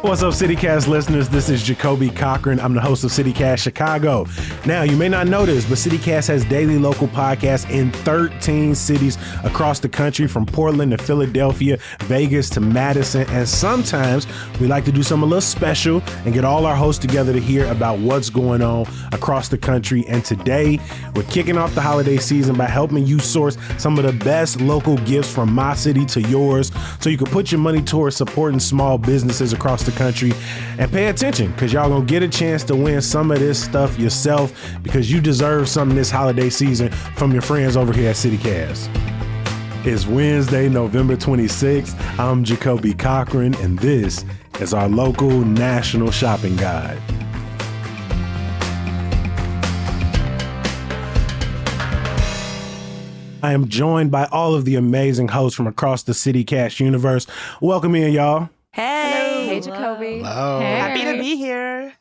What's up, CityCast listeners? This is Jacoby Cochran. I'm the host of CityCast Chicago. Now, you may not know this, but CityCast has daily local podcasts in 13 cities across the country, from Portland to Philadelphia, Vegas to Madison. And sometimes we like to do something a little special and get all our hosts together to hear about what's going on across the country. And today, we're kicking off the holiday season by helping you source some of the best local gifts from my city to yours, so you can put your money towards supporting small businesses across the country. And pay attention, because y'all gonna get a chance to win some of this stuff yourself, because you deserve something this holiday season from your friends over here at CityCast. It's Wednesday, November 26th. I'm Jacoby Cochran, and this is our local national shopping guide. I am joined by all of the amazing hosts from across the CityCast universe. Welcome in, y'all. Hey. Hey, Jacoby. Hello. Hey. Happy to be here.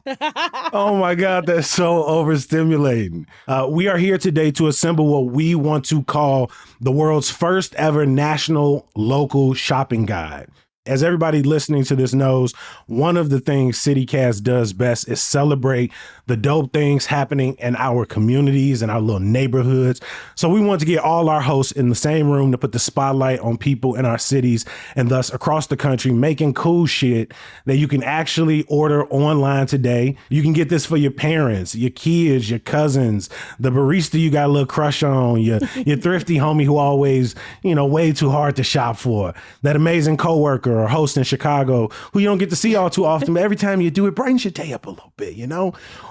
Oh my God, that's so overstimulating. We are here today to assemble what we want to call the world's first ever national local shopping guide. As everybody listening to this knows, one of the things CityCast does best is celebrate the dope things happening in our communities and our little neighborhoods. So we want to get all our hosts in the same room to put the spotlight on people in our cities and thus across the country making cool shit that you can actually order online today. You can get this for your parents, your kids, your cousins, the barista you got a little crush on, your thrifty homie who always, way too hard to shop for, that amazing coworker or host in Chicago who you don't get to see all too often, but every time you do, it brightens your day up a little bit,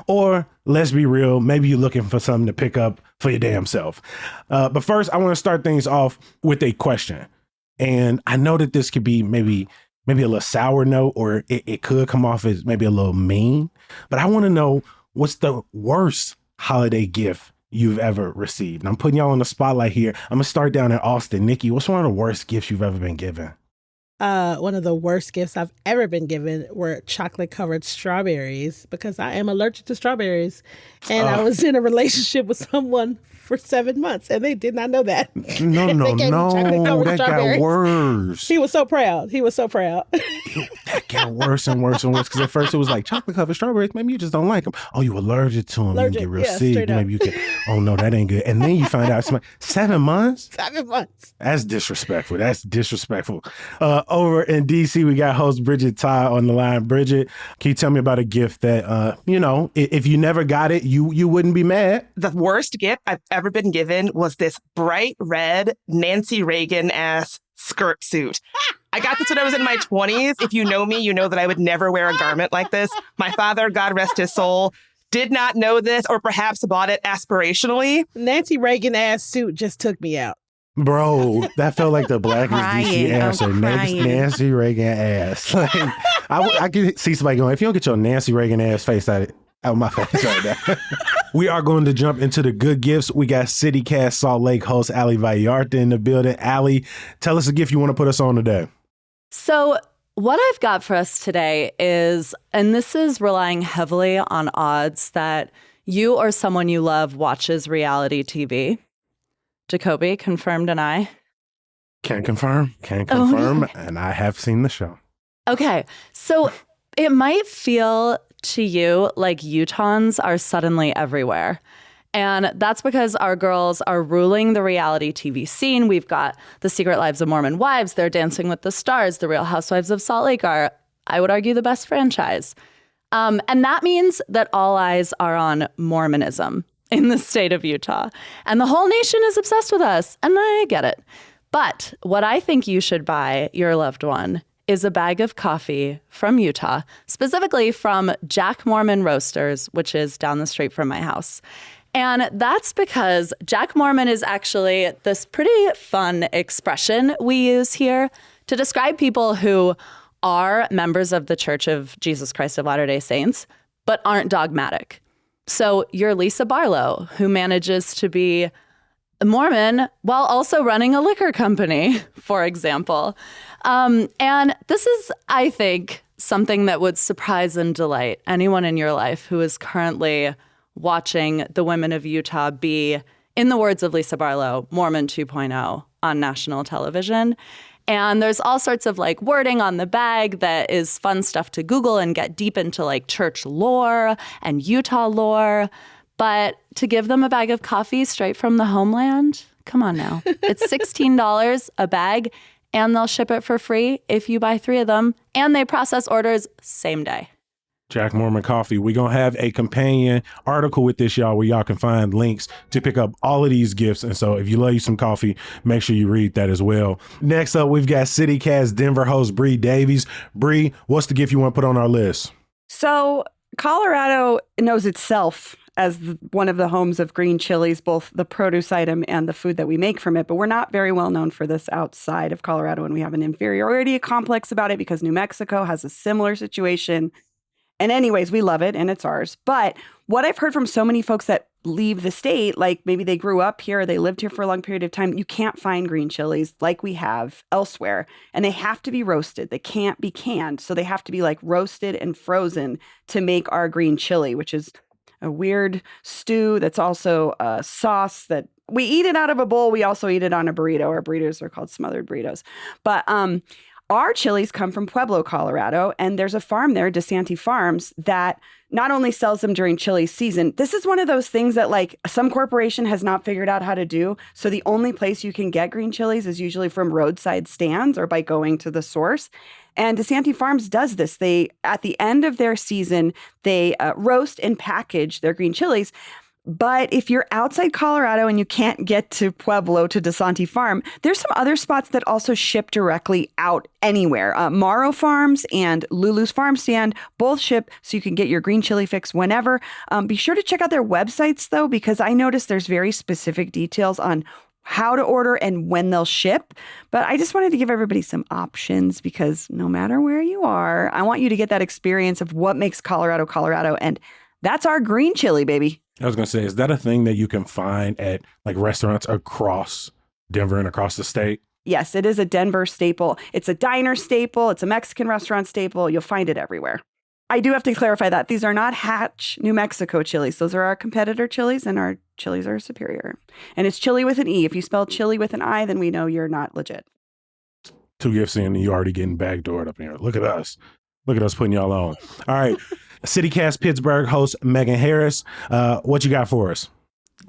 Or let's be real, maybe you're looking for something to pick up for your damn self. But first, I want to start things off with a question. And I know that this could be maybe a little sour note, or it could come off as maybe a little mean, but I want to know, what's the worst holiday gift you've ever received? And I'm putting y'all on the spotlight here. I'm gonna start down in Austin. Nikki, what's one of the worst gifts you've ever been given? One of the worst gifts I've ever been given were chocolate-covered strawberries, because I am allergic to strawberries. And I was in a relationship with someone for 7 months, and they did not know that. No, that got worse. He was so proud. That got worse and worse and worse, because at first it was like, chocolate-covered strawberries, maybe you just don't like them. Oh, you allergic to them. You get real sick. Maybe you can, oh no, that ain't good. And then you find out it's like 7 months? 7 months. That's disrespectful. Over in DC, we got host Bridget Ty on the line. Bridget, can you tell me about a gift that, if you never got it, you wouldn't be mad? The worst gift I've ever been given was this bright red Nancy Reagan-ass skirt suit. I got this when I was in my 20s. If you know me, you know that I would never wear a garment like this. My father, God rest his soul, did not know this, or perhaps bought it aspirationally. Nancy Reagan-ass suit just took me out. Bro, that felt like the blackest DC answer. Nancy Reagan ass. Like, I can see somebody going, if you don't get your Nancy Reagan ass face out of my face right now. We are going to jump into the good gifts. We got CityCast Salt Lake host Ali Vallarta in the building. Ali, tell us a gift you want to put us on today. So what I've got for us today is, and this is relying heavily on odds that you or someone you love watches reality TV. Jacoby, confirmed, and I? Can confirm, and I have seen the show. Okay, so it might feel to you like Utahns are suddenly everywhere. And that's because our girls are ruling the reality TV scene. We've got The Secret Lives of Mormon Wives, They're Dancing with the Stars, The Real Housewives of Salt Lake are, I would argue, the best franchise. And that means that all eyes are on Mormonism in the state of Utah. And the whole nation is obsessed with us, and I get it. But what I think you should buy your loved one is a bag of coffee from Utah, specifically from Jack Mormon Roasters, which is down the street from my house. And that's because Jack Mormon is actually this pretty fun expression we use here to describe people who are members of the Church of Jesus Christ of Latter-day Saints, but aren't dogmatic. So you're Lisa Barlow, who manages to be a Mormon while also running a liquor company, for example. And this is, I think, something that would surprise and delight anyone in your life who is currently watching the women of Utah be, in the words of Lisa Barlow, Mormon 2.0 on national television. And there's all sorts of like wording on the bag that is fun stuff to Google and get deep into like church lore and Utah lore. But to give them a bag of coffee straight from the homeland, come on now. It's $16 a bag, and they'll ship it for free if you buy 3 of them. And they process orders same day. Jack Mormon Coffee. We're going to have a companion article with this, y'all, where y'all can find links to pick up all of these gifts. And so if you love you some coffee, make sure you read that as well. Next up, we've got CityCast Denver host Bree Davies. Bree, what's the gift you want to put on our list? So Colorado knows itself as one of the homes of green chilies, both the produce item and the food that we make from it. But we're not very well known for this outside of Colorado, and we have an inferiority complex about it because New Mexico has a similar situation. And anyways, we love it and it's ours. But what I've heard from so many folks that leave the state, like maybe they grew up here, they lived here for a long period of time, you can't find green chilies like we have elsewhere. And they have to be roasted. They can't be canned. So they have to be like roasted and frozen to make our green chili, which is a weird stew that's also a sauce that we eat it out of a bowl. We also eat it on a burrito. Our burritos are called smothered burritos. But our chilies come from Pueblo, Colorado, and there's a farm there, DeSanti Farms, that not only sells them during chili season. This is one of those things that like some corporation has not figured out how to do. So the only place you can get green chilies is usually from roadside stands or by going to the source. And DeSanti Farms does this. They, at the end of their season, they roast and package their green chilies. But if you're outside Colorado and you can't get to Pueblo to DeSanti Farm, there's some other spots that also ship directly out anywhere. Morrow Farms and Lulu's Farm Stand both ship, so you can get your green chili fix whenever. Be sure to check out their websites, though, because I noticed there's very specific details on how to order and when they'll ship. But I just wanted to give everybody some options because no matter where you are, I want you to get that experience of what makes Colorado, Colorado. And that's our green chili, baby. I was going to say, is that a thing that you can find at like restaurants across Denver and across the state? Yes, it is a Denver staple. It's a diner staple. It's a Mexican restaurant staple. You'll find it everywhere. I do have to clarify that these are not Hatch, New Mexico chilies. Those are our competitor chilies, and our chilies are superior. And it's chili with an E. If you spell chili with an I, then we know you're not legit. 2 gifts in and you already getting backdoored up here. Look at us. Look at us putting y'all on. All right. CityCast Pittsburgh host Megan Harris. What you got for us?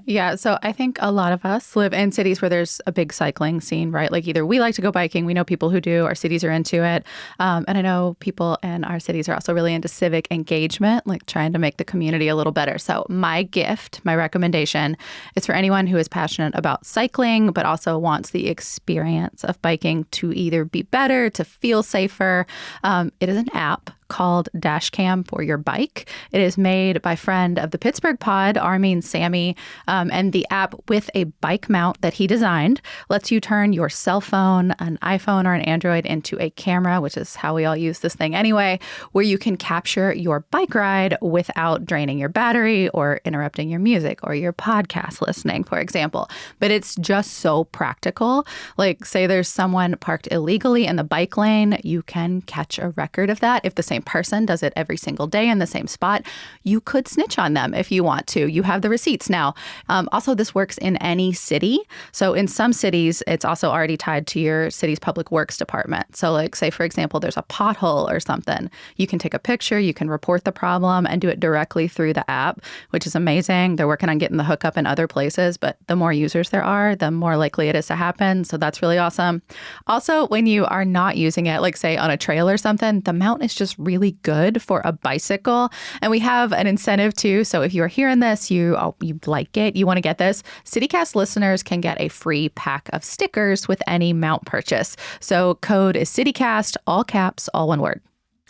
Yeah, so I think a lot of us live in cities where there's a big cycling scene, right? Like either we like to go biking, we know people who do, our cities are into it. And I know people in our cities are also really into civic engagement, like trying to make the community a little better. So my gift, my recommendation is for anyone who is passionate about cycling, but also wants the experience of biking to either be better, to feel safer. It is an app called Dashcam for your bike. It is made by friend of the Pittsburgh pod, Armin Sammy, and the app with a bike mount that he designed lets you turn your cell phone, an iPhone or an Android into a camera, which is how we all use this thing anyway, where you can capture your bike ride without draining your battery or interrupting your music or your podcast listening, for example. But it's just so practical. Like say there's someone parked illegally in the bike lane, you can catch a record of that. If the same person does it every single day in the same spot, you could snitch on them if you want to. You have the receipts now. Also, this works in any city. So in some cities, it's also already tied to your city's public works department. So like say, for example, there's a pothole or something. You can take a picture, you can report the problem and do it directly through the app, which is amazing. They're working on getting the hookup in other places, but the more users there are, the more likely it is to happen. So that's really awesome. Also, when you are not using it, like say on a trail or something, the mount is just really good for a bicycle. And we have an incentive too. So if you're hearing this, you like it, you want to get this, CityCast listeners can get a free pack of stickers with any mount purchase. So code is CityCast, all caps, all one word.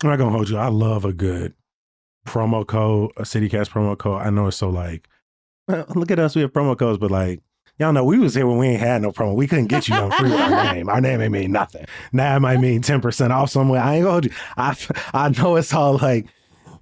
I'm not going to hold you. I love a good promo code, a CityCast promo code. I know it's so like, well, look at us, we have promo codes, but like, y'all know we was here when we ain't had no promo. We couldn't get you nothing free with our name. Our name ain't mean nothing. Now it might mean 10% off somewhere. I ain't gonna hold you. I know it's all like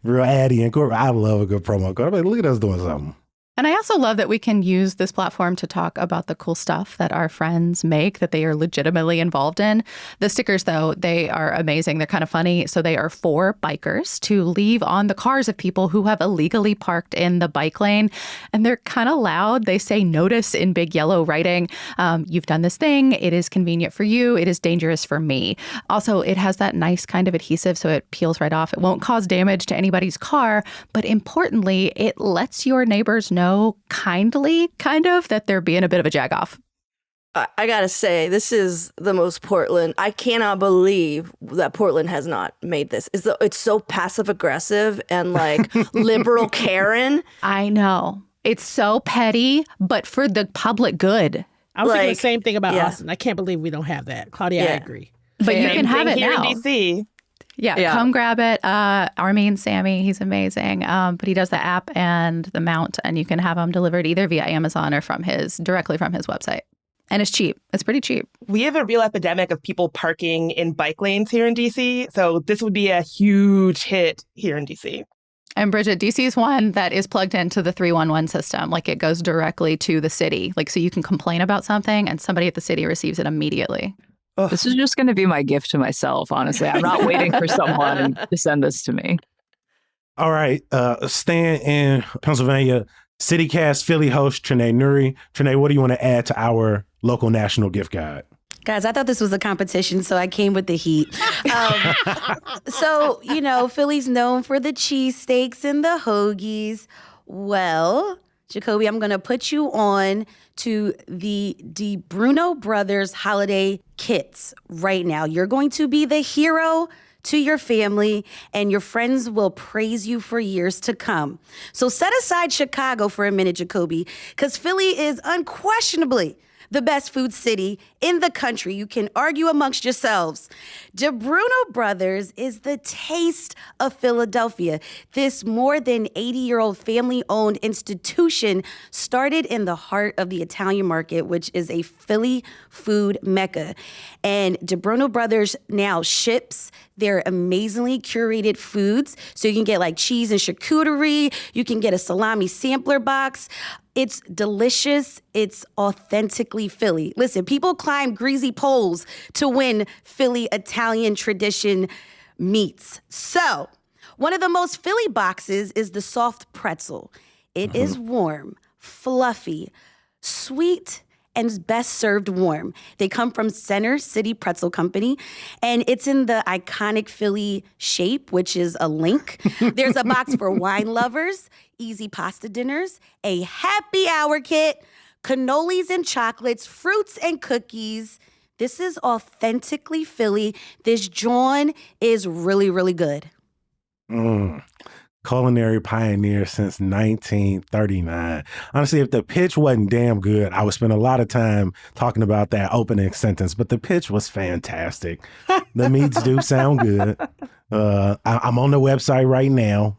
real addy and corporate. I love a good promo code. I'm like, look at us doing something. And I also love that we can use this platform to talk about the cool stuff that our friends make that they are legitimately involved in. The stickers, though, they are amazing. They're kind of funny. So they are for bikers to leave on the cars of people who have illegally parked in the bike lane. And they're kind of loud. They say notice in big yellow writing. You've done this thing. It is convenient for you. It is dangerous for me. Also, it has that nice kind of adhesive so it peels right off. It won't cause damage to anybody's car. But importantly, it lets your neighbors know kindly, kind of, that they're being a bit of a jagoff. I gotta say, this is the most Portland. I cannot believe that Portland has not made this. It's so passive aggressive and like liberal Karen. I know. It's so petty, but for the public good. I was thinking the same thing about Austin. I can't believe we don't have that. Claudia, I agree. But you can have it here now. in DC. Yeah, come grab it. Armin Sammy, he's amazing. But he does the app and the mount, and you can have them delivered either via Amazon or directly from his website. And it's cheap. It's pretty cheap. We have a real epidemic of people parking in bike lanes here in DC. So this would be a huge hit here in DC. And Bridget, DC is one that is plugged into the 311 system. Like it goes directly to the city. Like so you can complain about something and somebody at the city receives it immediately. This is just going to be my gift to myself, honestly. I'm not waiting for someone to send this to me. All right. Staying in Pennsylvania, CityCast Philly host Trinae Nuri. Trinae, what do you want to add to our local national gift guide? Guys, I thought this was a competition, so I came with the heat. So, Philly's known for the cheesesteaks and the hoagies. Well, Jacoby, I'm going to put you on to the DeBruno Brothers holiday kits right now. You're going to be the hero to your family, and your friends will praise you for years to come. So set aside Chicago for a minute, Jacoby, because Philly is unquestionably the best food city in the country. You can argue amongst yourselves. DeBruno Brothers is the taste of Philadelphia. This more than 80-year-old family-owned institution started in the heart of the Italian market, which is a Philly food mecca. And DeBruno Brothers now ships their amazingly curated foods. So you can get like cheese and charcuterie. You can get a salami sampler box. It's delicious. It's authentically Philly. Listen, people climb greasy poles to win Philly Italian tradition meats. So, one of the most Philly boxes is the soft pretzel. It is warm, fluffy, sweet, and best served warm. They come from Center City Pretzel Company, and it's in the iconic Philly shape, which is a link. There's a box for wine lovers, easy pasta dinners, a happy hour kit, cannolis and chocolates, fruits and cookies. This is authentically Philly. This John is really, really good. Culinary pioneer since 1939. Honestly, if the pitch wasn't damn good, I would spend a lot of time talking about that opening sentence, but the pitch was fantastic. The meats do sound good. I'm on the website right now,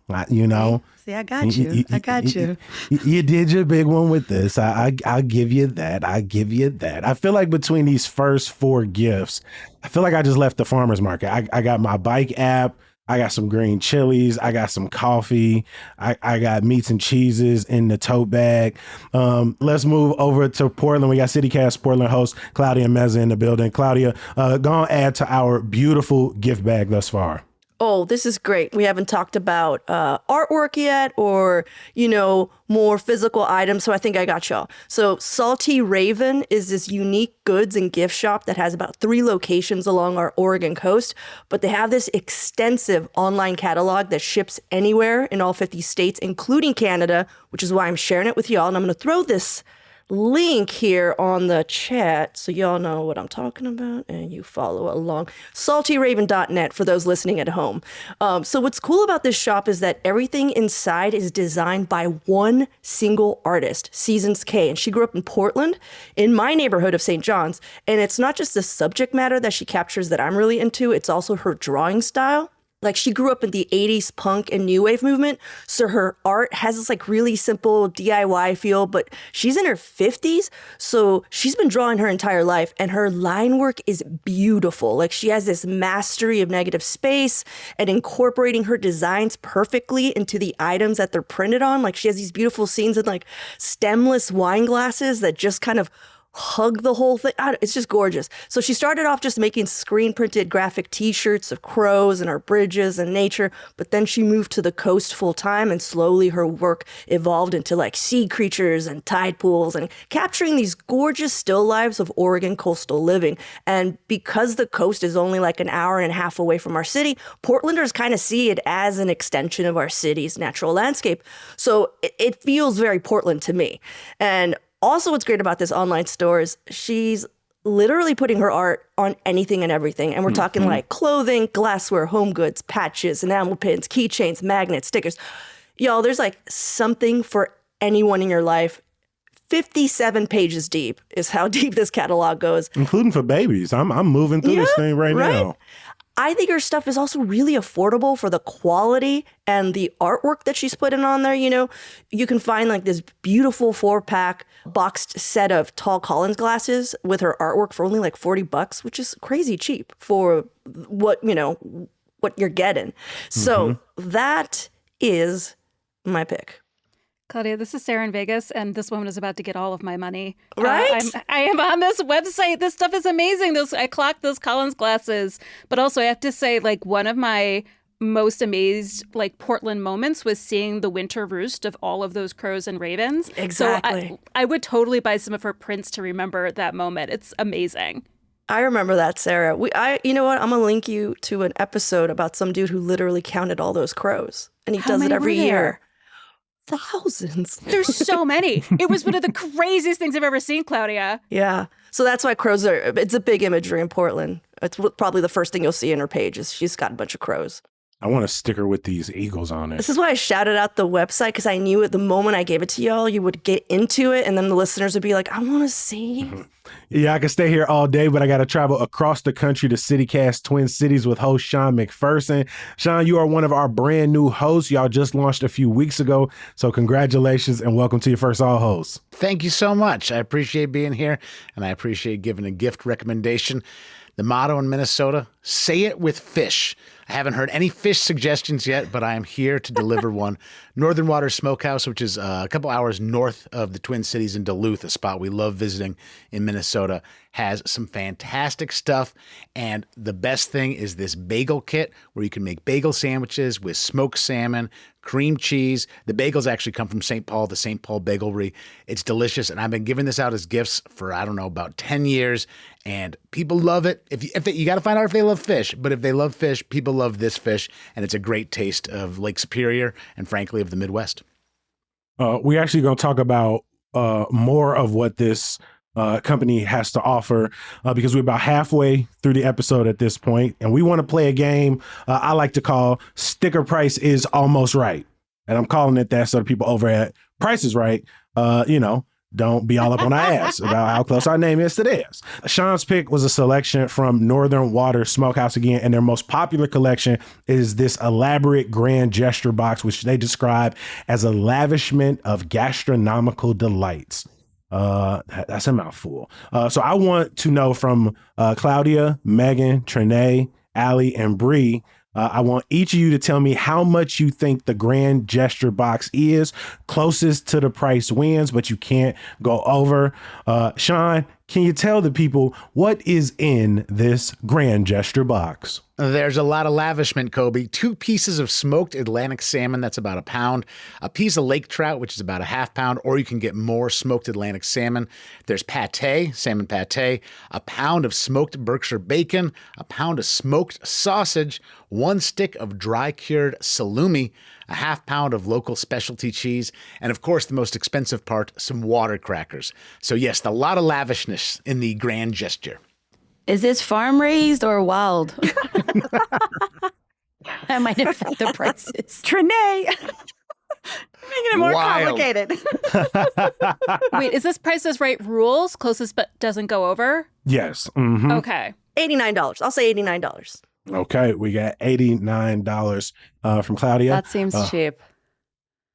See, I got you. I got you. You did your big one with this. I'll give you that. I feel like between these first 4 gifts, I feel like I just left the farmer's market. I got my bike app. I got some green chilies. I got some coffee. I got meats and cheeses in the tote bag. Let's move over to Portland. We got CityCast Portland host Claudia Meza in the building. Claudia, go and add to our beautiful gift bag thus far. Oh, this is great. We haven't talked about artwork yet or, more physical items. So I think I got y'all. So Salty Raven is this unique goods and gift shop that has about 3 locations along our Oregon coast. But they have this extensive online catalog that ships anywhere in all 50 states, including Canada, which is why I'm sharing it with y'all. And I'm going to throw this link here on the chat so y'all know what I'm talking about and you follow along. saltyraven.net for those listening at home. So what's cool about this shop is that everything inside is designed by one single artist, Seasons K, and she grew up in Portland in my neighborhood of St. John's. And it's not just the subject matter that she captures that I'm really into, it's also her drawing style. Like she grew up in the 80s punk and new wave movement. So her art has this like really simple DIY feel, but she's in her 50s. So she's been drawing her entire life and her line work is beautiful. Like she has this mastery of negative space and incorporating her designs perfectly into the items that they're printed on. Like she has these beautiful scenes in like stemless wine glasses that just kind of hug the whole thing. It's just gorgeous. So she started off just making screen printed graphic t-shirts of crows and our bridges and nature, but then she moved to the coast full time and slowly her work evolved into like sea creatures and tide pools and capturing these gorgeous still lives of Oregon coastal living. And because the coast is only like an hour and a half away from our city, Portlanders kind of see it as an extension of our city's natural landscape. So it feels very Portland to me. And also, what's great about this online store is she's literally putting her art on anything and everything. And we're talking like clothing, glassware, home goods, patches, enamel pins, keychains, magnets, stickers. Y'all, there's like something for anyone in your life. 57 pages deep is how deep this catalog goes. Including for babies. I'm moving through this thing right now. I think her stuff is also really affordable for the quality and the artwork that she's putting on there. You know, you can find like this beautiful 4-pack boxed set of tall Collins glasses with her artwork for only like $40, which is crazy cheap for what you're getting. So that is my pick. Claudia, this is Sarah in Vegas, and this woman is about to get all of my money. Right? I am on this website. This stuff is amazing. I clocked those Collins glasses. But also, I have to say, like, one of my most amazed, like, Portland moments was seeing the winter roost of all of those crows and ravens. Exactly. So I would totally buy some of her prints to remember that moment. It's amazing. I remember that, Sarah. You know what? I'm gonna link you to an episode about some dude who literally counted all those crows, and he does it every year. Thousands. There's so many. It was one of the craziest things I've ever seen, Claudia. Yeah. So that's why crows it's a big imagery in Portland. It's probably the first thing you'll see in her page is she's got a bunch of crows. I want a sticker with these eagles on it. This is why I shouted out the website, because I knew at the moment I gave it to y'all, you would get into it, and then the listeners would be like, I want to see. Yeah, I could stay here all day, but I got to travel across the country to CityCast Twin Cities with host Sean McPherson. Sean, you are one of our brand new hosts. Y'all just launched a few weeks ago, so congratulations and welcome to your first All Hosts. Thank you so much. I appreciate being here, and I appreciate giving a gift recommendation. The motto in Minnesota, say it with fish. I haven't heard any fish suggestions yet, but I am here to deliver one. Northern Water Smokehouse, which is a couple hours north of the Twin Cities in Duluth, a spot we love visiting in Minnesota, has some fantastic stuff. And the best thing is this bagel kit where you can make bagel sandwiches with smoked salmon, cream cheese. The bagels actually come from St. Paul, the St. Paul Bagelry. It's delicious. And I've been giving this out as gifts for, I don't know, about 10 years. And people love it. You got to find out if they love fish. But if they love fish, people love this fish. And it's a great taste of Lake Superior and, frankly, of the Midwest. We're actually going to talk about more of what this company has to offer because we're about halfway through the episode at this point, and we want to play a game I like to call Sticker Price is Almost Right. And I'm calling it that so the people over at Price is Right, don't be all up on our ass about how close our name is to theirs. Sean's pick was a selection from Northern Water Smokehouse again, and their most popular collection is this elaborate grand gesture box, which they describe as a lavishment of gastronomical delights. That's a mouthful. So I want to know from Claudia, Megan, Trinae, Allie, and Bree, I want each of you to tell me how much you think the grand gesture box is. Closest to the price wins, but you can't go over. Sean, can you tell the people what is in this grand gesture box? There's a lot of lavishment, Kobe. 2 pieces of smoked Atlantic salmon, that's about a pound. A piece of lake trout, which is about a half pound, or you can get more smoked Atlantic salmon. There's pate, salmon pate, a pound of smoked Berkshire bacon, a pound of smoked sausage, 1 stick of dry cured salumi, a half pound of local specialty cheese, and of course, the most expensive part, some water crackers. So yes, a lot of lavishness in the grand gesture. Is this farm raised or wild? That might affect the prices. Trinae. Making it more complicated. Wait, is this Price is Right rules? Closest but doesn't go over? Yes. Okay. $89. I'll say $89. Okay, we got $89 from Claudia. That seems cheap.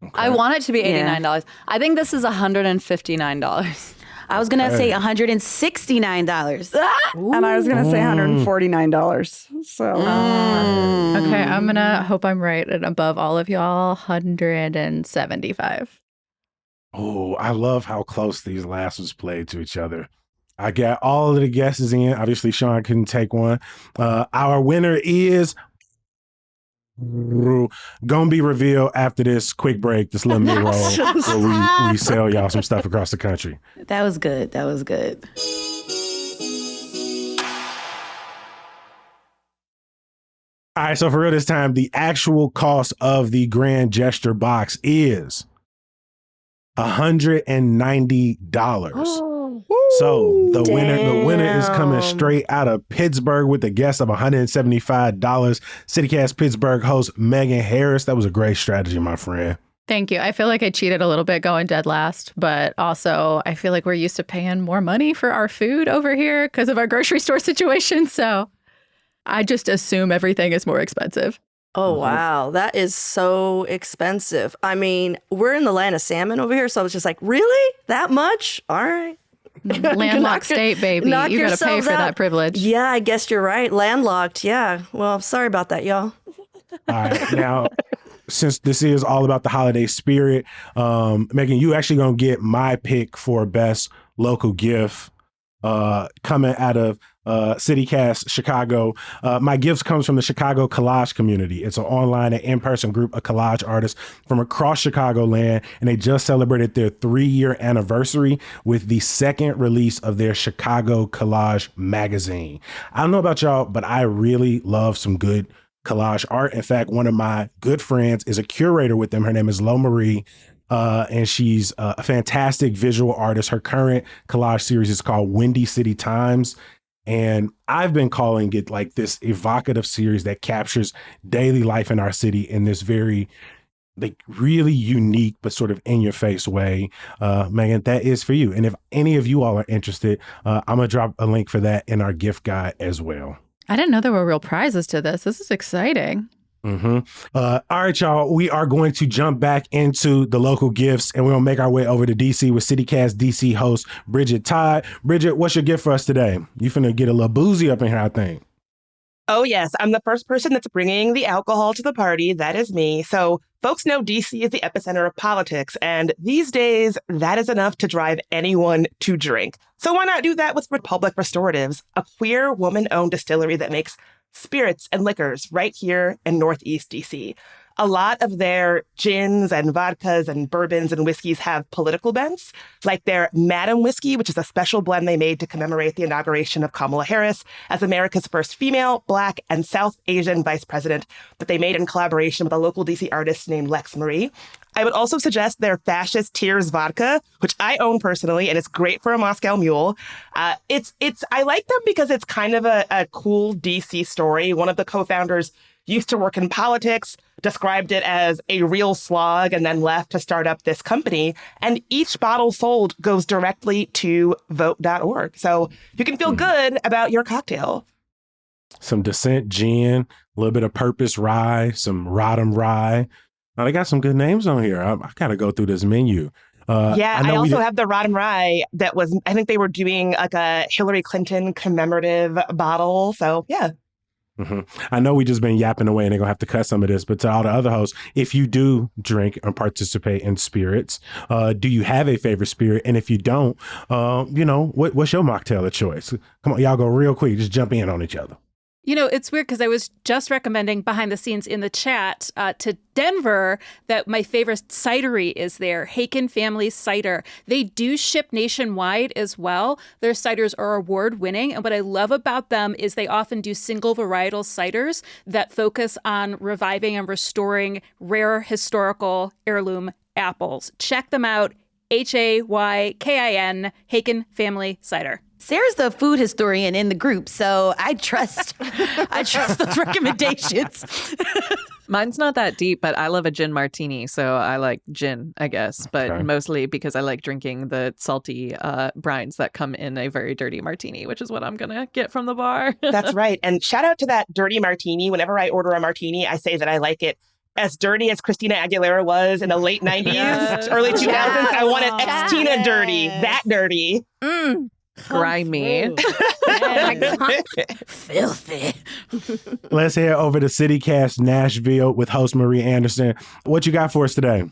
Okay. I want it to be Yeah. $89. I think this is $159. I was gonna say Okay. $169. And I was going to say $149. So Okay, I'm gonna hope I'm right and above all of y'all. 175. Oh, I love how close these last ones played to each other. I got all of the guesses in. Obviously, Sean couldn't take one. Our winner is gonna be revealed after this quick break, this little mid roll where we sell y'all some stuff across the country. That was good. That was good. All right, so for real this time, the actual cost of the grand gesture box is $190. So the winner is coming straight out of Pittsburgh with a guess of $175. CityCast Pittsburgh host Megan Harris. That was a great strategy, my friend. Thank you. I feel like I cheated a little bit going dead last, but also I feel like we're used to paying more money for our food over here because of our grocery store situation. So I just assume everything is more expensive. Oh, wow. That is so expensive. I mean, we're in the land of salmon over here. So I was just like, really? That much? All right. Landlocked state, baby. knock You got to pay yourselves for out. that privilege. Yeah, I guess you're right. Landlocked. Yeah. Well, sorry about that, y'all. All right, now, since this is all about the holiday spirit, Megan, you actually gonna get my pick for best local gift coming out of CityCast Chicago. My gifts comes from the Chicago Collage community. It's an online and in-person group of collage artists from across Chicagoland, and they just celebrated their 3-year anniversary with the second release of their Chicago Collage magazine. I don't know about y'all, but I really love some good collage art. In fact, one of my good friends is a curator with them. Her name is Lo Marie. And she's a fantastic visual artist. Her current collage series is called Windy City Times. And I've been calling it like this evocative series that captures daily life in our city in this very like really unique, but sort of in your face way. Megan, that is for you. And if any of you all are interested, I'm going to drop a link for that in our gift guide as well. I didn't know there were real prizes to this. This is exciting. All right, y'all. We are going to jump back into the local gifts and we're going to make our way over to DC with CityCast DC host Bridget Todd. Bridget, what's your gift for us today? You finna get a little boozy up in here, I think. Oh, yes. I'm the first person that's bringing the alcohol to the party. That is me. So folks know DC is the epicenter of politics. And these days, that is enough to drive anyone to drink. So why not do that with Republic Restoratives, a queer woman-owned distillery that makes spirits and liquors right here in Northeast DC. A lot of their gins and vodkas and bourbons and whiskeys have political bents, like their Madam Whiskey, which is a special blend they made to commemorate the inauguration of Kamala Harris as America's first female, Black, and South Asian vice president that they made in collaboration with a local DC artist named Lex Marie. I would also suggest their Fascist Tears vodka, which I own personally, and it's great for a Moscow Mule. I like them because it's kind of a cool DC story. One of the co-founders used to work in politics, described it as a real slog, and then left to start up this company. And each bottle sold goes directly to vote.org. So you can feel good about your cocktail. Some Descent gin, a little bit of Purpose rye, some Rodham rye. Now, they got some good names on here. I got to go through this menu. I also have the Rodham Rye that was, I think they were doing like a Hillary Clinton commemorative bottle. So, yeah. I know we just been yapping away and they're going to have to cut some of this, but to all the other hosts, if you do drink and participate in spirits, do you have a favorite spirit? And if you don't, what's your mocktail of choice? Come on, y'all go real quick. Just jump in on each other. You know, it's weird because I was just recommending behind the scenes in the chat to Denver that my favorite cidery is there, Haken Family Cider. They do ship nationwide as well. Their ciders are award winning. And what I love about them is they often do single varietal ciders that focus on reviving and restoring rare historical heirloom apples. Check them out. HAYKIN, Haken Family Cider. Sarah's the food historian in the group, so I trust those recommendations. Mine's not that deep, but I love a gin martini, so I like gin, I guess, but Okay. mostly because I like drinking the salty brines that come in a very dirty martini, which is what I'm going to get from the bar. That's right. And shout out to that dirty martini. Whenever I order a martini, I say that I like it as dirty as Christina Aguilera was in the late 90s, Yes. early 2000s. Yes. I want it ex-Tina Yes. dirty, that dirty. Mm. Grimy. Yes. Filthy. Let's head over to CityCast Nashville with host Marie Anderson. What you got for us today?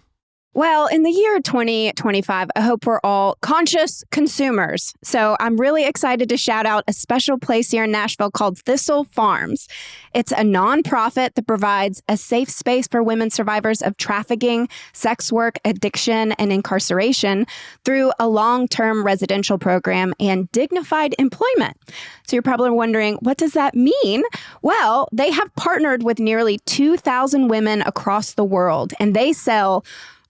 Well, in the year 2025, I hope we're all conscious consumers. So I'm really excited to shout out a special place here in Nashville called Thistle Farms. It's a nonprofit that provides a safe space for women survivors of trafficking, sex work, addiction, and incarceration through a long-term residential program and dignified employment. So you're probably wondering, what does that mean? Well, they have partnered with nearly 2,000 women across the world, and they sell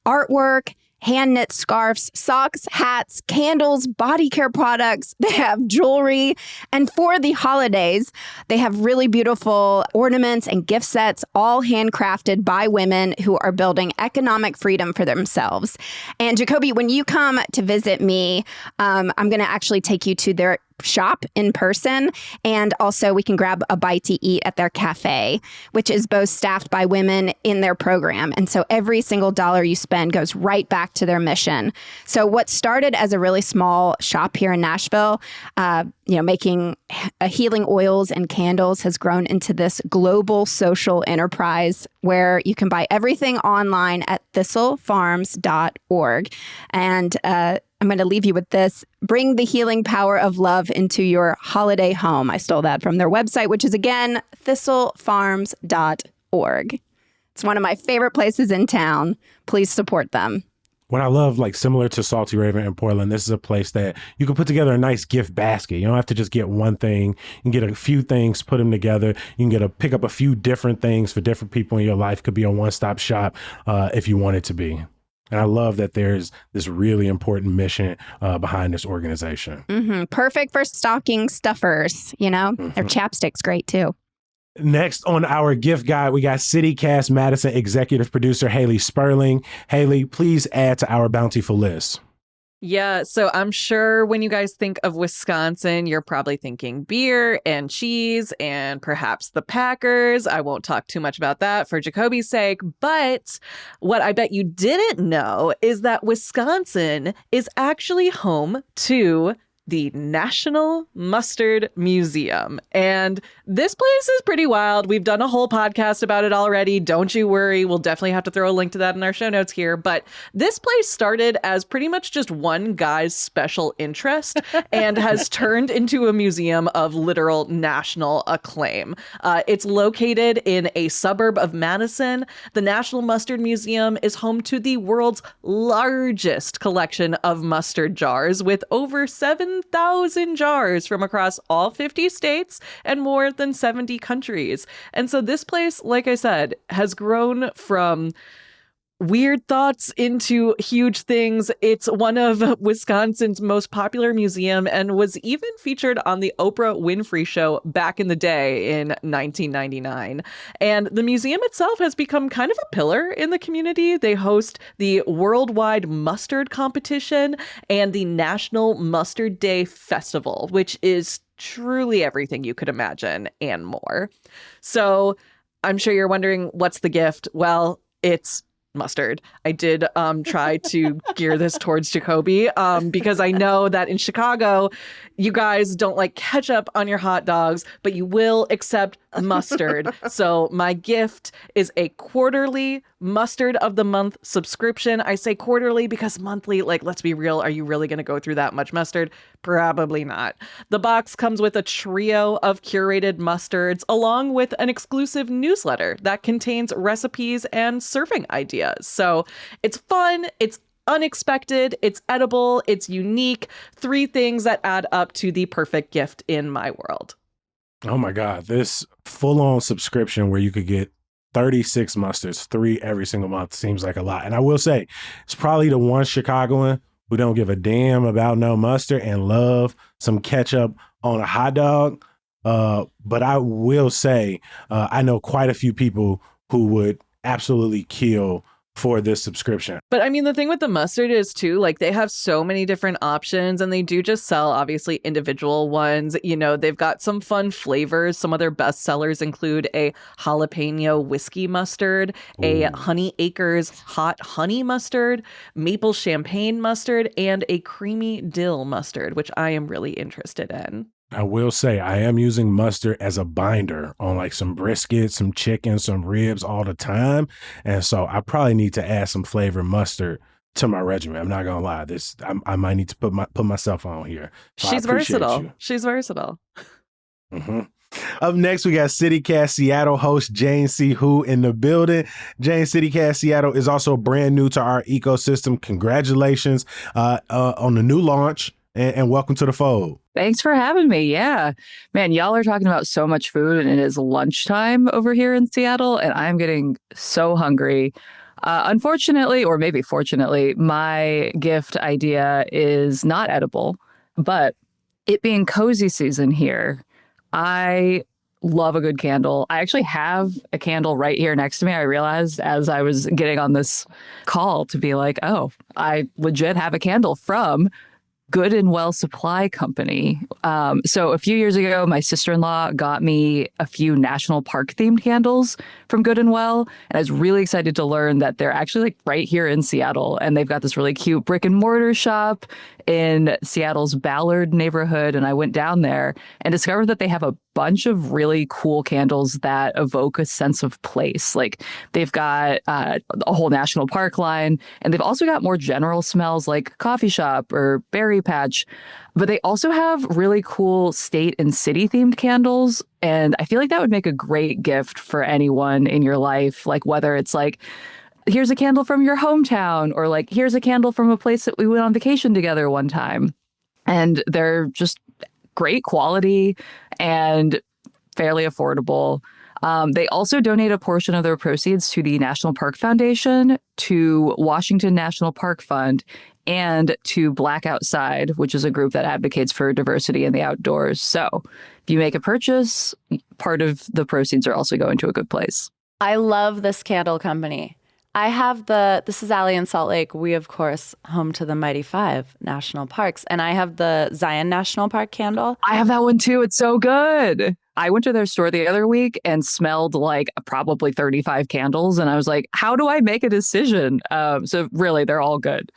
artwork, hand knit scarves, socks, hats, candles, body care products. They have jewelry. And for the holidays, they have really beautiful ornaments and gift sets, all handcrafted by women who are building economic freedom for themselves. And Jacoby, when you come to visit me, I'm going to actually take you to their shop in person, and also we can grab a bite to eat at their cafe, which is both staffed by women in their program. And so every single dollar you spend goes right back to their mission. So what started as a really small shop here in Nashville, making healing oils and candles, has grown into this global social enterprise where you can buy everything online at thistlefarms.org. And I'm going to leave you with this. Bring the healing power of love into your holiday home. I stole that from their website, which is, again, thistlefarms.org. It's one of my favorite places in town. Please support them. What I love, like similar to Salty Raven in Portland, this is a place that you can put together a nice gift basket. You don't have to just get one thing. You can get a few things, put them together. You can pick up a few different things for different people in your life. Could be a one-stop shop if you want it to be. And I love that there's this really important mission behind this organization. Mm-hmm. Perfect for stocking stuffers, Their chapstick's great too. Next on our gift guide, we got CityCast Madison executive producer Haley Sperling. Haley, please add to our bountiful list. Yeah, so I'm sure when you guys think of Wisconsin, you're probably thinking beer and cheese and perhaps the Packers. I won't talk too much about that for Jacoby's sake, but what I bet you didn't know is that Wisconsin is actually home to the National Mustard Museum. And this place is pretty wild. We've done a whole podcast about it already. Don't you worry. We'll definitely have to throw a link to that in our show notes here. But this place started as pretty much just one guy's special interest and has turned into a museum of literal national acclaim. It's located in a suburb of Madison. The National Mustard Museum is home to the world's largest collection of mustard jars, with over 7,000 jars from across all 50 states and more than 70 countries. And so this place, like I said, has grown from weird thoughts into huge things. It's one of Wisconsin's most popular museum and was even featured on the Oprah Winfrey Show back in the day in 1999. And the museum itself has become kind of a pillar in the community. They host the Worldwide Mustard Competition and the National Mustard Day Festival, which is truly everything you could imagine and more. So I'm sure you're wondering, what's the gift? Well, it's mustard. I did try to gear this towards Jacoby because I know that in Chicago, you guys don't like ketchup on your hot dogs, but you will accept mustard. So my gift is a quarterly Mustard of the Month subscription. I say quarterly because monthly, like, let's be real, are you really going to go through that much mustard? Probably not. The box comes with a trio of curated mustards along with an exclusive newsletter that contains recipes and serving ideas. So it's fun, it's unexpected, it's edible, it's unique. 3 things that add up to the perfect gift in my world. Oh my God, this full-on subscription where you could get 36 mustards, 3 every single month, seems like a lot. And I will say, it's probably the one Chicagoan who don't give a damn about no mustard and love some ketchup on a hot dog. But I will say, I know quite a few people who would absolutely kill for this subscription. But I mean, the thing with the mustard is too, like they have so many different options and they do just sell obviously individual ones. You know, they've got some fun flavors. Some of their best sellers include a jalapeno whiskey mustard, a Honey Acres hot honey mustard, maple champagne mustard, and a creamy dill mustard, which I am really interested in. I will say I am using mustard as a binder on like some brisket, some chicken, some ribs all the time. And so I probably need to add some flavored mustard to my regimen. I'm not going to lie. I might need to put myself on here. So She's versatile. She's versatile. Mm-hmm. Up next, we got CityCast Seattle host Jane C. Hu in the building. Jane, CityCast Seattle is also brand new to our ecosystem. Congratulations on the new launch and welcome to the fold. Thanks for having me. Yeah, man, y'all are talking about so much food and it is lunchtime over here in Seattle and I'm getting so hungry. Unfortunately, or maybe fortunately, my gift idea is not edible, but it being cozy season here, I love a good candle. I actually have a candle right here next to me. I realized as I was getting on this call to be like, oh, I legit have a candle from Good and Well Supply Company. So a few years ago, my sister-in-law got me a few national park themed candles from Good and Well. And I was really excited to learn that they're actually like right here in Seattle. And they've got this really cute brick and mortar shop in Seattle's Ballard neighborhood. And I went down there and discovered that they have a bunch of really cool candles that evoke a sense of place. Like they've got a whole national park line, and they've also got more general smells like coffee shop or berry patch. But they also have really cool state and city themed candles. And I feel like that would make a great gift for anyone in your life. Like whether it's like, here's a candle from your hometown, or like, here's a candle from a place that we went on vacation together one time. And they're just great quality and fairly affordable. They also donate a portion of their proceeds to the National Park Foundation, to Washington National Park Fund, and to Black Outside, which is a group that advocates for diversity in the outdoors. So if you make a purchase, part of the proceeds are also going to a good place. I love this candle company. I have this is Allie in Salt Lake. We, of course, home to the Mighty Five national parks. And I have the Zion National Park candle. I have that one too. It's so good. I went to their store the other week and smelled like probably 35 candles. And I was like, how do I make a decision? So really, they're all good.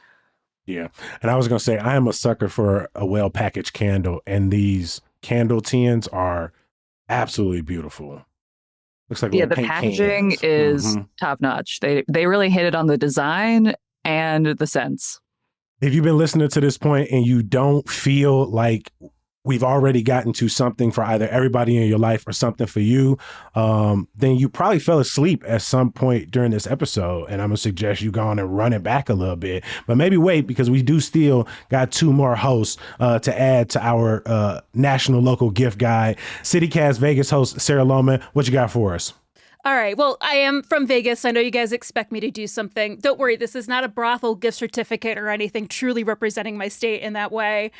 Yeah. And I was going to say, I am a sucker for a well-packaged candle. And these candle tins are absolutely beautiful. Looks like the packaging is top notch. They really hit it on the design and the scents. If you've been listening to this point and you don't feel like we've already gotten to something for either everybody in your life or something for you, then you probably fell asleep at some point during this episode. And I'm going to suggest you go on and run it back a little bit. But maybe wait, because we do still got two more hosts to add to our national local gift guide. CityCast Vegas host Sarah Lohman, what you got for us? All right. Well, I am from Vegas. I know you guys expect me to do something. Don't worry. This is not a brothel gift certificate or anything truly representing my state in that way.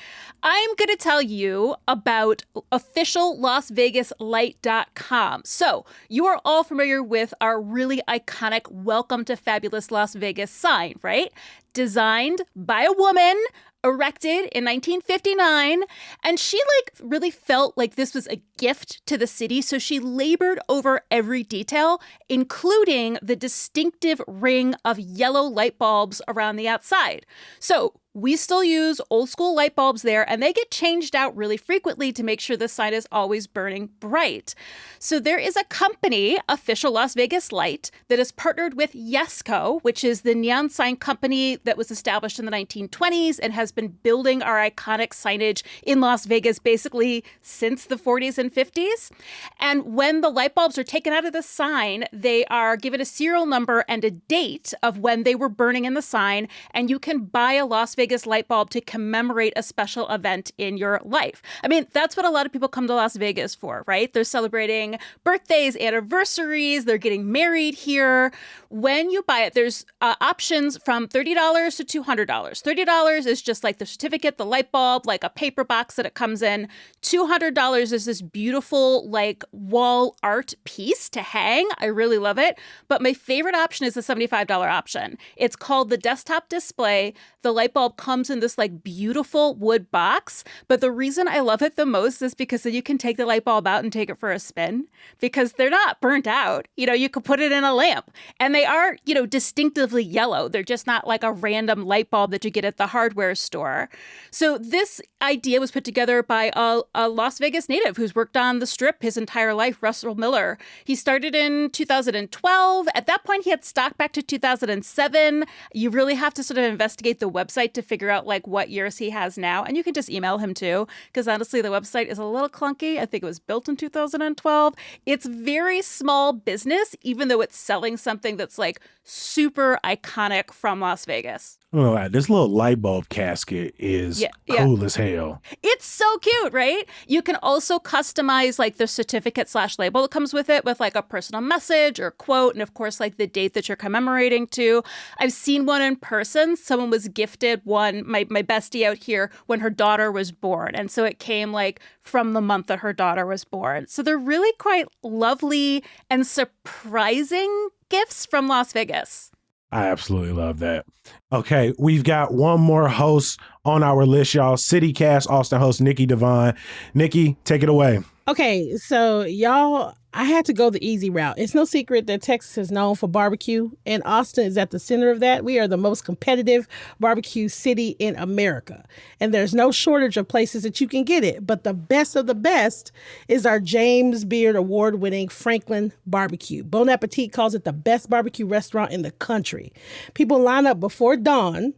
I'm going to tell you about officiallasvegaslight.com. So you are all familiar with our really iconic Welcome to Fabulous Las Vegas sign, right? Designed by a woman, erected in 1959, and she really felt like this was a gift to the city, so she labored over every detail, including the distinctive ring of yellow light bulbs around the outside. So we still use old school light bulbs there, and they get changed out really frequently to make sure the sign is always burning bright. So there is a company, Official Las Vegas Light, that is partnered with Yesco, which is the neon sign company that was established in the 1920s and has been building our iconic signage in Las Vegas basically since the 40s and 50s. And when the light bulbs are taken out of the sign, they are given a serial number and a date of when they were burning in the sign, and you can buy a Las Vegas light bulb to commemorate a special event in your life. I mean, that's what a lot of people come to Las Vegas for, right? They're celebrating birthdays, anniversaries, they're getting married here. When you buy it, there's options from $30 to $200. $30 is just like the certificate, the light bulb, like a paper box that it comes in. $200 is this beautiful like wall art piece to hang. I really love it. But my favorite option is the $75 option. It's called the desktop display. The light bulb comes in this like beautiful wood box. But the reason I love it the most is because then you can take the light bulb out and take it for a spin because they're not burnt out. You know, you could put it in a lamp and they are, you know, distinctively yellow. They're just not like a random light bulb that you get at the hardware store. So this idea was put together by a Las Vegas native who's worked on the Strip his entire life, Russell Miller. He started in 2012. At that point, he had stock back to 2007. You really have to sort of investigate the website to figure out like what years he has now. And you can just email him too, because honestly, the website is a little clunky. I think it was built in 2012. It's very small business, even though it's selling something that's like super iconic from Las Vegas. Oh, this little light bulb casket is cool as hell. It's so cute, right? You can also customize like the certificate / label that comes with it with like a personal message or quote. And of course, like the date that you're commemorating to. I've seen one in person. Someone was gifted one, my bestie out here, when her daughter was born. And so it came like from the month that her daughter was born. So they're really quite lovely and surprising gifts from Las Vegas. I absolutely love that. Okay, we've got one more host on our list, y'all. CityCast Austin host Nikki Devine. Nikki, take it away. Okay, so y'all, I had to go the easy route. It's no secret that Texas is known for barbecue, and Austin is at the center of that. We are the most competitive barbecue city in America, and there's no shortage of places that you can get it. But the best of the best is our James Beard Award-winning Franklin Barbecue. Bon Appetit calls it the best barbecue restaurant in the country. People line up before dawn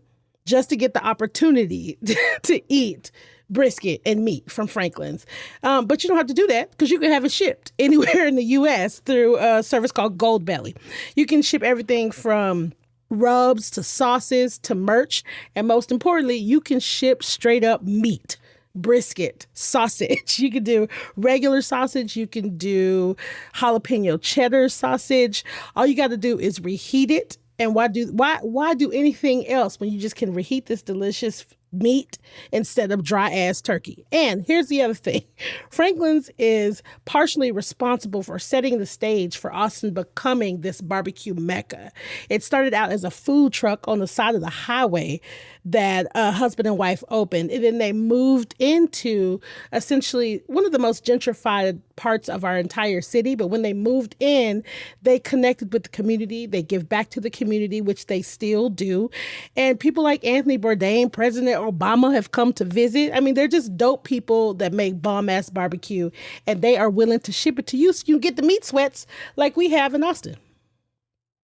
just to get the opportunity to eat brisket and meat from Franklin's. But you don't have to do that because you can have it shipped anywhere in the U.S. through a service called Gold Belly. You can ship everything from rubs to sauces to merch. And most importantly, you can ship straight up meat, brisket, sausage. You can do regular sausage. You can do jalapeno cheddar sausage. All you got to do is reheat it. And why do anything else when you just can reheat this delicious meat instead of dry ass turkey? And here's the other thing. Franklin's is partially responsible for setting the stage for Austin becoming this barbecue mecca. It started out as a food truck on the side of the highway that a husband and wife opened. And then they moved into essentially one of the most gentrified parts of our entire city. But when they moved in, they connected with the community. They give back to the community, which they still do. And people like Anthony Bourdain, President Obama have come to visit. I mean, they're just dope people that make bomb-ass barbecue, and they are willing to ship it to you so you can get the meat sweats like we have in Austin.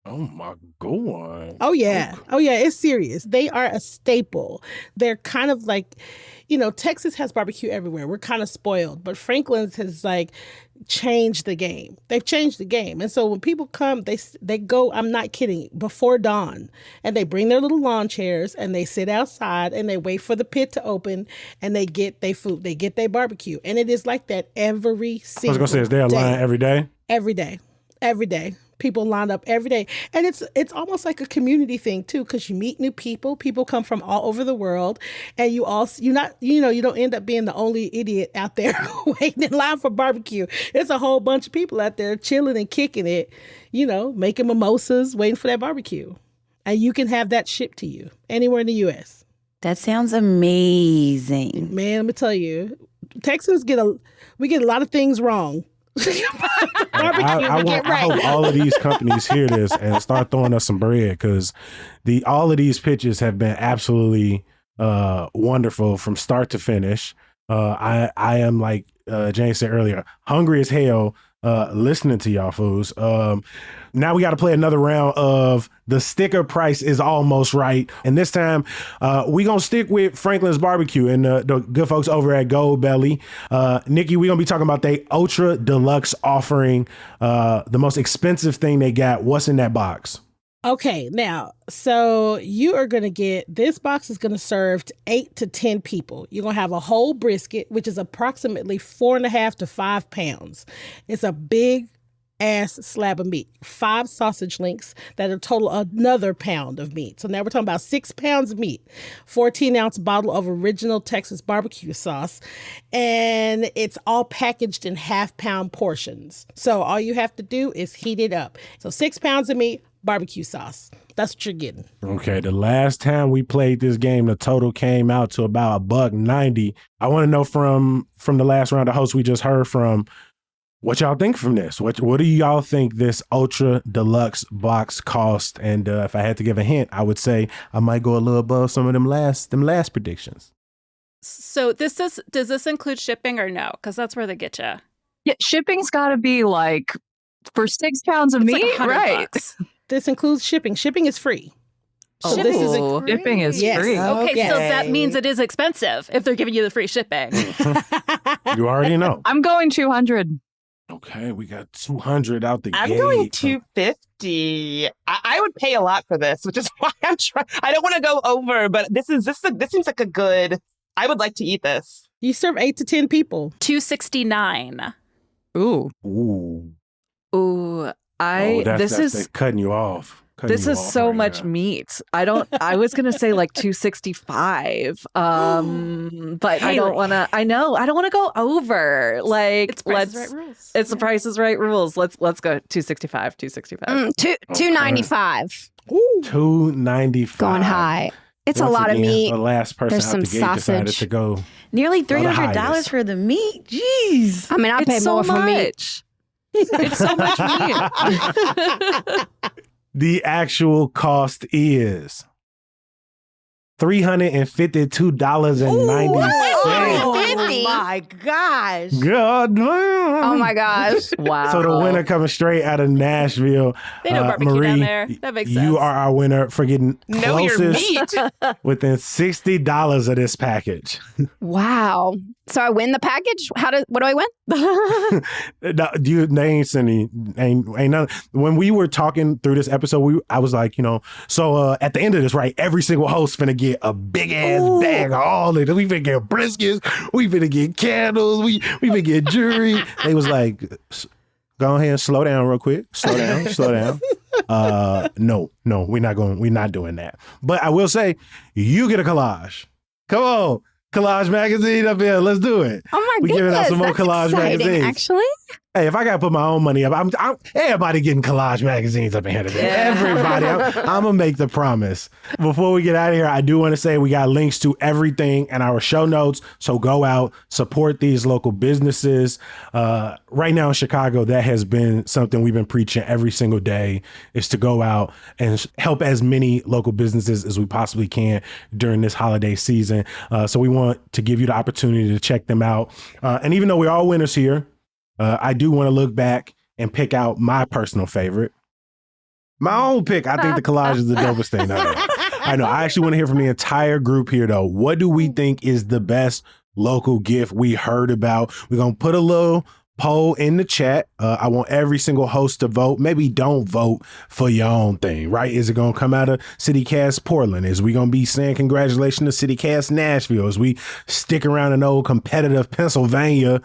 Oh my God. Oh yeah. Oh yeah, it's serious. They are a staple. They're kind of like, you know, Texas has barbecue everywhere. We're kind of spoiled, but Franklin's has like changed the game. They've changed the game. And so when people come, they go, I'm not kidding, before dawn, and they bring their little lawn chairs and they sit outside and they wait for the pit to open and they get their food, they get their barbecue. And it is like that every single day. I was going to say, is there a line every day? Every day. Every day. People line up every day. And it's almost like a community thing too, because you meet new people. People come from all over the world, and you don't end up being the only idiot out there waiting in line for barbecue. There's a whole bunch of people out there chilling and kicking it, you know, making mimosas, waiting for that barbecue. And you can have that shipped to you anywhere in the US. That sounds amazing. Man, let me tell you, Texans get a lot of things wrong. I hope all of these companies hear this and start throwing us some bread, because all of these pitches have been absolutely wonderful from start to finish. I am, like Jane said earlier, hungry as hell listening to y'all fools. Now we got to play another round of the sticker price is almost right. And this time we going to stick with Franklin's Barbecue and the good folks over at Gold Belly. Nikki, we going to be talking about their Ultra Deluxe offering, the most expensive thing they got. What's in that box? Okay, now, so you are going to get, this box is going to serve 8 to 10 people. You're going to have a whole brisket, which is approximately 4.5 to 5 pounds. It's a big ass slab of meat. 5 sausage links that are total another pound of meat. So now we're talking about 6 pounds of meat, 14-ounce bottle of original Texas barbecue sauce, and it's all packaged in half-pound portions. So all you have to do is heat it up. So 6 pounds of meat, barbecue sauce. That's what you're getting. Okay, the last time we played this game, the total came out to about $1.90. I want to know from the last round of hosts we just heard from, what y'all think from this? What do y'all think this Ultra Deluxe box cost? And if I had to give a hint, I would say I might go a little above some of them last predictions. So does this include shipping or no? Because that's where they get you. Yeah, shipping's got to be like for 6 pounds of meat, like $100 right? bucks. This includes shipping. Shipping is free. Oh, shipping is Yes. free. Okay, so that means it is expensive if they're giving you the free shipping. You already know. I'm going 200. Okay, we got 200 out the I'm gate. going 250. I would pay a lot for this, which is why I'm trying. I don't want to go over, but this seems like a good. I would like to eat this. You serve 8 to 10 people. $269. Ooh. Ooh. Ooh, This is cutting you off. This is so much meat. I was going to say like 265. But I don't want to, I don't want to go over. Like, It's Price is Right rules. It's the Price is Right rules. Let's go 265. 295. Ooh. 295. Going high. It's Once a lot again, of meat. The last person There's out some the gate decided sausage. to go. Nearly the $300 highest. for the meat. Jeez. I mean, I pay It's so more for meat. much. It's so much meat. The actual cost is $352.90. Oh my gosh. God damn. Oh my gosh. Wow. So the winner coming straight out of Nashville. They know barbecue Marie, down there. That makes sense. You are our winner for getting Know your closest meat. within $60 of this package. Wow. So I win the package? What do I win? No, they ain't sending, ain't none. When we were talking through this episode, I was like, so at the end of this, right, every single host finna get a big ass bag of all of it. We finna get briskets, we finna get candles, we finna get jewelry. They was like, go ahead and slow down real quick. Slow down. No, we're not doing that. But I will say, you get a collage. Come on. Collage magazine up here. Let's do it. Oh my We goodness. giving out some more That's collage exciting, magazines. actually. Hey, if I gotta put my own money up, I'm everybody getting collage magazines up in here today. Yeah. Everybody, I'm gonna make the promise. Before we get out of here, I do want to say we got links to everything in our show notes. So go out, support these local businesses. Right now in Chicago, that has been something we've been preaching every single day, is to go out and help as many local businesses as we possibly can during this holiday season. So we want to give you the opportunity to check them out. And even though we're all winners here, I do want to look back and pick out my personal favorite. My own pick. I think the collage is the dopest thing. I know. I actually want to hear from the entire group here, though. What do we think is the best local gift we heard about? We're going to put a little poll in the chat. I want every single host to vote. Maybe don't vote for your own thing, right? Is it going to come out of CityCast Portland? Is we going to be saying congratulations to CityCast Nashville? As we stick around an old competitive Pennsylvania?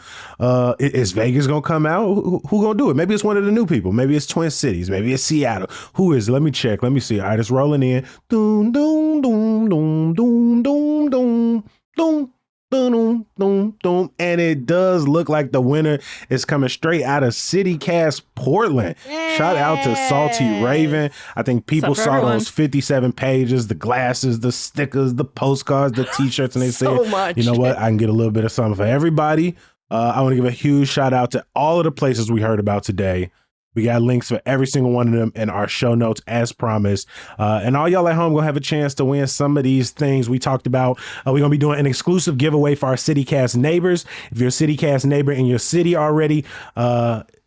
Is Vegas going to come out? Who going to do it? Maybe it's one of the new people. Maybe it's Twin Cities. Maybe it's Seattle. Who is it? Let me check. Let me see. All right, it's rolling in. Doom, doom, doom, doom, doom, doom, doom, doom. Boom, boom, boom. And it does look like the winner is coming straight out of CityCast Portland. Shout out to Salty Raven. I think people saw everyone? those 57 pages, the glasses, the stickers, the postcards, the t-shirts, and they So said, much. you know what? I can get a little bit of something for everybody. I want to give a huge shout out to all of the places we heard about today. We got links for every single one of them in our show notes, as promised. And all y'all at home going to have a chance to win some of these things we talked about. We're going to be doing an exclusive giveaway for our CityCast neighbors. If you're a CityCast neighbor in your city already,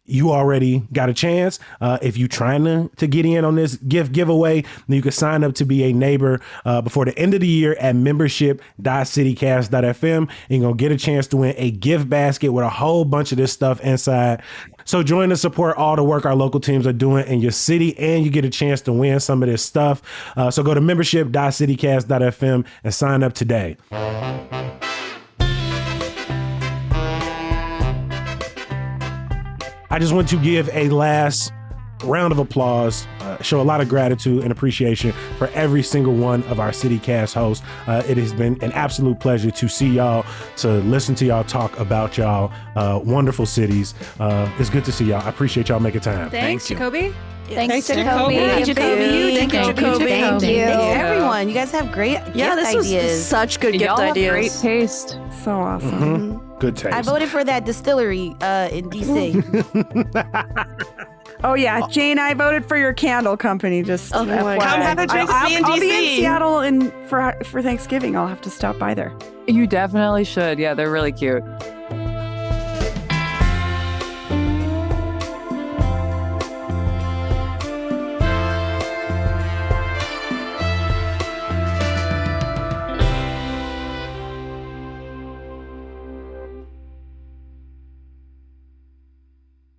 you already got a chance. If you trying to get in on this gift giveaway, then you can sign up to be a neighbor before the end of the year at membership.citycast.fm, and you're going to get a chance to win a gift basket with a whole bunch of this stuff inside. So join to support all the work our local teams are doing in your city, and you get a chance to win some of this stuff. So go to membership.citycast.fm and sign up today. I just want to give a last round of applause, show a lot of gratitude and appreciation for every single one of our CityCast hosts. It has been an absolute pleasure to see y'all, to listen to y'all talk about y'all wonderful cities. It's good to see y'all. I appreciate y'all making time. Thanks, Jacoby. Thanks, Jacoby. Thank you, Jacoby. Thank you, Jacoby. Thank you. Everyone, you guys have great Yeah, gift this was ideas. such good gift Y'all have ideas. great taste. So awesome. Good taste. I voted for that distillery in DC. Oh yeah, Jane, I voted for your candle company. Just Oh my FYI. God. Come have a drink with me in I'll be in DC. Seattle for Thanksgiving. I'll have to stop by there. You definitely should. Yeah, they're really cute.